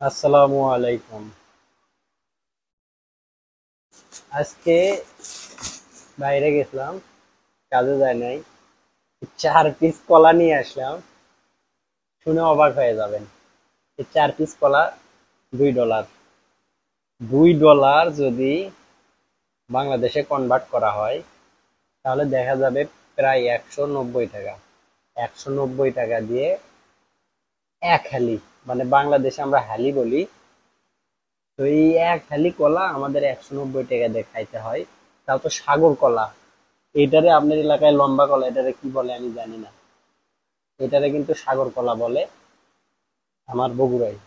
আসসালামু আলাইকুম। আজকে বাইরে গেছিলাম, কাজে যায় নাই। 4 পিস কলা নিয়ে আসলাম। শুনে অবাক হয়ে যাবেন, এই 4 পিস কলা $2। $2 যদি বাংলাদেশে কনভার্ট করা হয় তাহলে দেখা যাবে প্রায় 190 টাকা। 190 টাকা দিয়ে এক হালি, মানে বাংলাদেশে আমরা হালি বলি, তো এই এক হালি কলা আমাদের 190 টাকা দিয়ে খাইতে হয়। তাও তো সাগর কলা। এটারে আপনার এলাকায় লম্বা কলা, এটারে কি বলে আমি জানি না। এটারে কিন্তু সাগর কলা বলে আমার বগুড়ায়।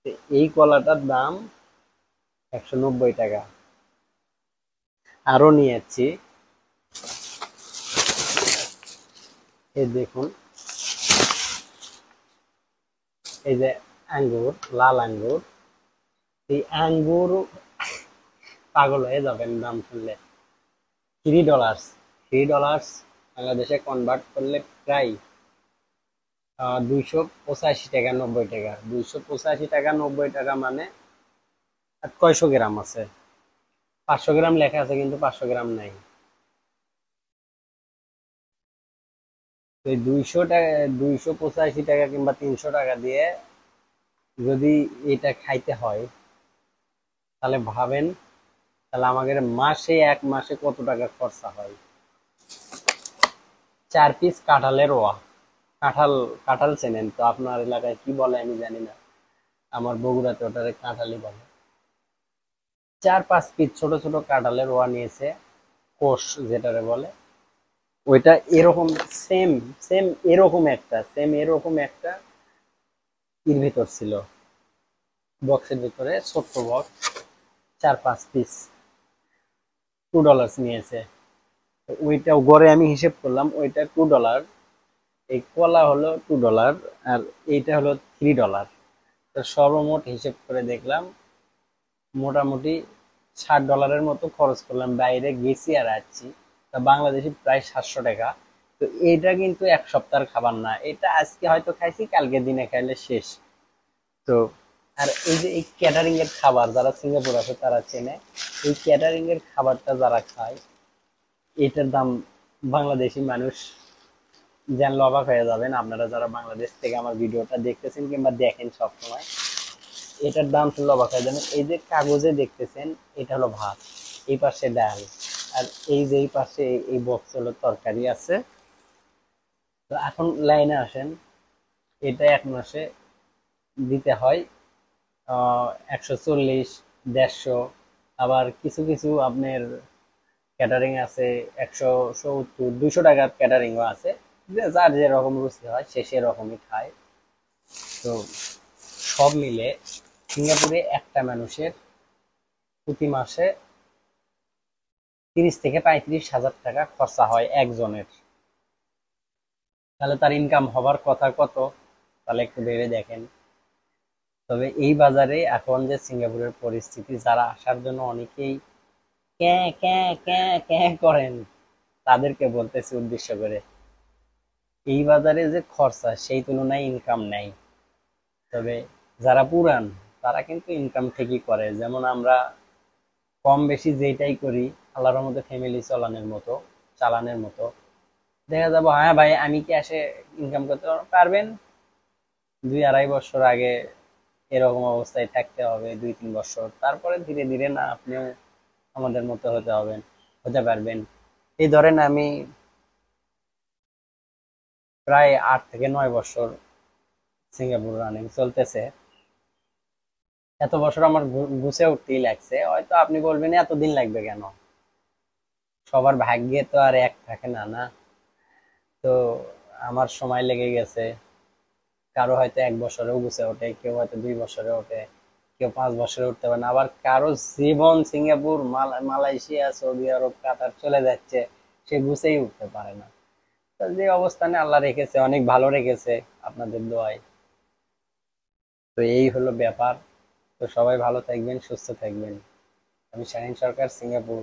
তো এই কলাটার দাম 190 টাকা। আরো নিয়েছি, এই দেখুন, এই যে আঙ্গুর, লাল আঙ্গুর। এই আঙ্গুর পাগল হয়ে যাবেন দাম শুনলে। $3। $3 বাংলাদেশে কনভার্ট করলে প্রায় 285 টাকা 90 টাকা। 285 টাকা 90 টাকা মানে আর কয়শো গ্রাম আছে? 500 গ্রাম লেখা আছে কিন্তু 500 গ্রাম নাই। তো এই 200 টাকা, 285 টাকা কিংবা 300 টাকা দিয়ে যদি এটা খাইতে হয়, তাহলে ভাবেন, তাহলে আমাদের মাসে, এক মাসে কত টাকা খরচা হয়। 4 পিস কাঁঠালের রোয়া। কাঁঠাল, কাঁঠাল চেনেন তো? আপনার এলাকায় কি বলে আমি জানি না, আমার বগুড়াতে ওটারে কাঁঠালই বলে। 4-5 পিস ছোট ছোট কাঁঠালের রোয়া নিয়েছে, কোষ যেটারে বলে। ওইটা এরকম, সেম সেম এরকম একটা এর ভিতর ছিল, বক্সের ভিতরে, ছোট্ট বক্স। 4-5 পিস $2 নিয়েছে। তো ওইটা গড়ে আমি হিসেব করলাম, ওইটা $2, এই কলা হলো $2, আর এইটা হলো $3। তো সর্বমোট হিসেব করে দেখলাম মোটামুটি $60 মতো খরচ করলাম, বাইরে গেছি আর আসছি। তা বাংলাদেশি প্রায় 700 টাকা। তো এইটা কিন্তু এক সপ্তাহের খাবার না, এটা আজকে হয়তো খাইছি, কালকে দিনে খাইলে শেষ। তো আর এই যে এই ক্যাটারিং এর খাবার, যারা সিঙ্গাপুর আছে তারা চেনে। এই ক্যাটারিং এর খাবারটা যারা খায়, এটার দাম বাংলাদেশি মানুষ জানলে অবাক হয়ে যাবেন। আপনারা যারা বাংলাদেশ থেকে আমার ভিডিওটা দেখতেছেন কিংবা দেখেন সব সময়, এটার দাম শুনলে অবাক হয়ে যাবেন। এই যে কাগজে দেখতেছেন, এটা হলো ভাত, এই পাশে ডাল, আর এই যে এই পাশে এই বক্স হলো তরকারি আছে। তো এখন লাইনে আসেন, এটা এক মাসে দিতে হয় 140, 150। আবার কিছু কিছু আপনার ক্যাটারিং আছে 170, 200 টাকার ক্যাটারিংও আছে। যে যার যেরকম রুচি হয় সে সেরকমই খায়। তো সব মিলে সিঙ্গাপুরে একটা মানুষের প্রতি মাসে 30 থেকে 35 হাজার টাকা খরচা হয় একজনের। তাহলে তার ইনকাম হবার কথা কত? তাহলে একটু ভেবে দেখেন। তবে এই বাজারে এখন যে সিঙ্গাপুরের পরিস্থিতি, যারা আসার জন্য অনেকেই ক্যাঁ ক্যাঁ ক্যাঁ ক্যাঁ করেন, তাদেরকে বলতেছি উদ্দেশ্য করে, এই বাজারে যে খরচা সেই তুলনায় ইনকাম নেই। তবে যারা পুরান, তারা কিন্তু ইনকাম ঠিকই করে। যেমন আমরা কম বেশি যেটাই করি, আল্লাহর রহমতে ফ্যামিলি চালানোর মতো দেখা যাবো। হ্যাঁ ভাই, আমি কি আসে ইনকাম করতে পারবেন? 2-2.5 বছর আগে এরকম অবস্থায় থাকতে হবে, 2-3 বছর, তারপরে ধীরে ধীরে না আপনিও আমাদের মতো হতে পারবেন। এই ধরেন আমি প্রায় 8 থেকে 9 বছর সিঙ্গাপুর রানিং চলতেছে। এত বছর আমার গুছে উঠতেই লাগছে। হয়তো আপনি বলবেন এতদিন লাগবে কেন, সবার ভাগ্যে তো আর এক থাকে না, না? তো আমার সময় লেগে গেছে। কারো হয়তো 1 বছরেও গুছে ওঠে, কেউ হয়তো 2 বছরে ওঠে, কেউ 5 বছরে উঠতে পারে না। আবার কারো জীবন সিঙ্গাপুর, মালয়েশিয়া, সৌদি আরব, কাতার চলে যাচ্ছে, সে গুছেই উঠতে পারে না। তো যে অবস্থানে আল্লাহ রেখেছে, অনেক ভালো রেখেছে আপনাদের দোয়ায়। তো এই হলো ব্যাপার। তো সবাই ভালো থাকবেন, সুস্থ থাকবেন। আমি শাহিন সরকার, সিঙ্গাপুর।